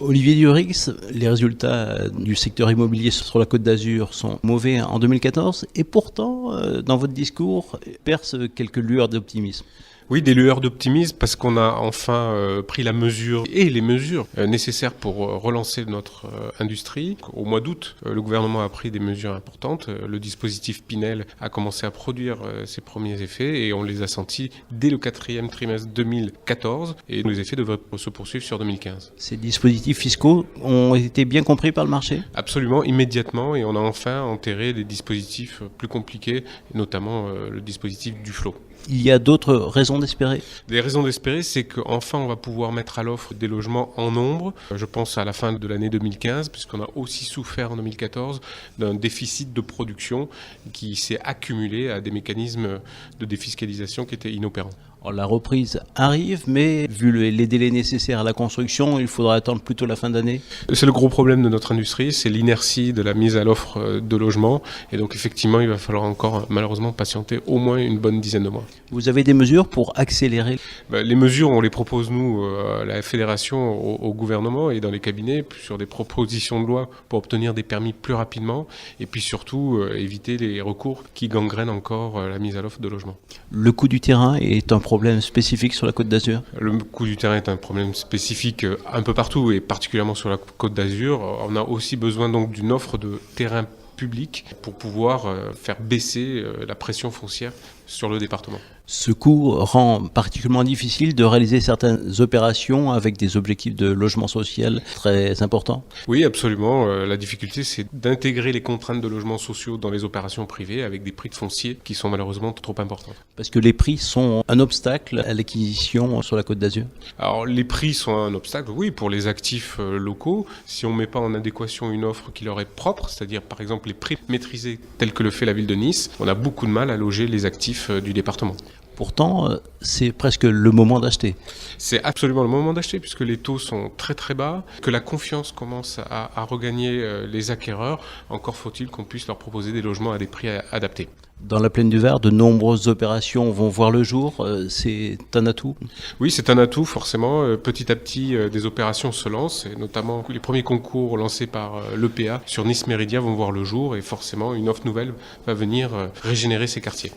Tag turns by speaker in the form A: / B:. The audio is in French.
A: Olivier Durix, les résultats du secteur immobilier sur la Côte d'Azur sont mauvais en 2014 et pourtant, dans votre discours, perce quelques lueurs d'optimisme.
B: Oui, des lueurs d'optimisme parce qu'on a enfin pris la mesure et les mesures nécessaires pour relancer notre industrie. Au mois d'août, le gouvernement a pris des mesures importantes. Le dispositif Pinel a commencé à produire ses premiers effets et on les a sentis dès le quatrième trimestre 2014 et les effets devraient se poursuivre sur 2015.
A: Ces dispositifs fiscaux ont été bien compris par le marché ?
B: Absolument, immédiatement, et on a enfin enterré des dispositifs plus compliqués, notamment le dispositif Duflot.
A: Il y a d'autres raisons d'espérer ?
B: Des raisons d'espérer, c'est qu'enfin on va pouvoir mettre à l'offre des logements en nombre. Je pense à la fin de l'année 2015, puisqu'on a aussi souffert en 2014 d'un déficit de production qui s'est accumulé à des mécanismes de défiscalisation qui étaient inopérants.
A: La reprise arrive, mais vu les délais nécessaires à la construction, il faudra attendre plutôt la fin d'année.
B: C'est le gros problème de notre industrie, c'est l'inertie de la mise à l'offre de logements. Et donc effectivement, il va falloir encore malheureusement patienter au moins une bonne dizaine de mois.
A: Vous avez des mesures pour accélérer ?
B: Les mesures, on les propose nous, à la fédération, au gouvernement et dans les cabinets, sur des propositions de loi pour obtenir des permis plus rapidement. Et puis surtout, éviter les recours qui gangrènent encore la mise à l'offre de logements.
A: Le coût du terrain est un problème spécifique sur la Côte d'Azur ?
B: Le coût du terrain est un problème spécifique un peu partout et particulièrement sur la Côte d'Azur. On a aussi besoin donc d'une offre de terrain public pour pouvoir faire baisser la pression foncière sur le département.
A: Ce coût rend particulièrement difficile de réaliser certaines opérations avec des objectifs de logement social très importants.
B: Oui, absolument. La difficulté, c'est d'intégrer les contraintes de logements sociaux dans les opérations privées avec des prix de foncier qui sont malheureusement trop importants.
A: Parce que les prix sont un obstacle à l'acquisition sur la Côte d'Azur.
B: Alors, les prix sont un obstacle, oui, pour les actifs locaux. Si on ne met pas en adéquation une offre qui leur est propre, c'est-à-dire par exemple les prix maîtrisés tels que le fait la ville de Nice, on a beaucoup de mal à loger les actifs du département.
A: Pourtant, c'est presque le moment d'acheter.
B: C'est absolument le moment d'acheter puisque les taux sont très très bas, que la confiance commence à regagner les acquéreurs. Encore faut-il qu'on puisse leur proposer des logements à des prix adaptés.
A: Dans la plaine du Var, de nombreuses opérations vont voir le jour. C'est un atout ?
B: Oui, c'est un atout forcément. Petit à petit, des opérations se lancent et notamment les premiers concours lancés par l'EPA sur Nice Méridien vont voir le jour et forcément une offre nouvelle va venir régénérer ces quartiers.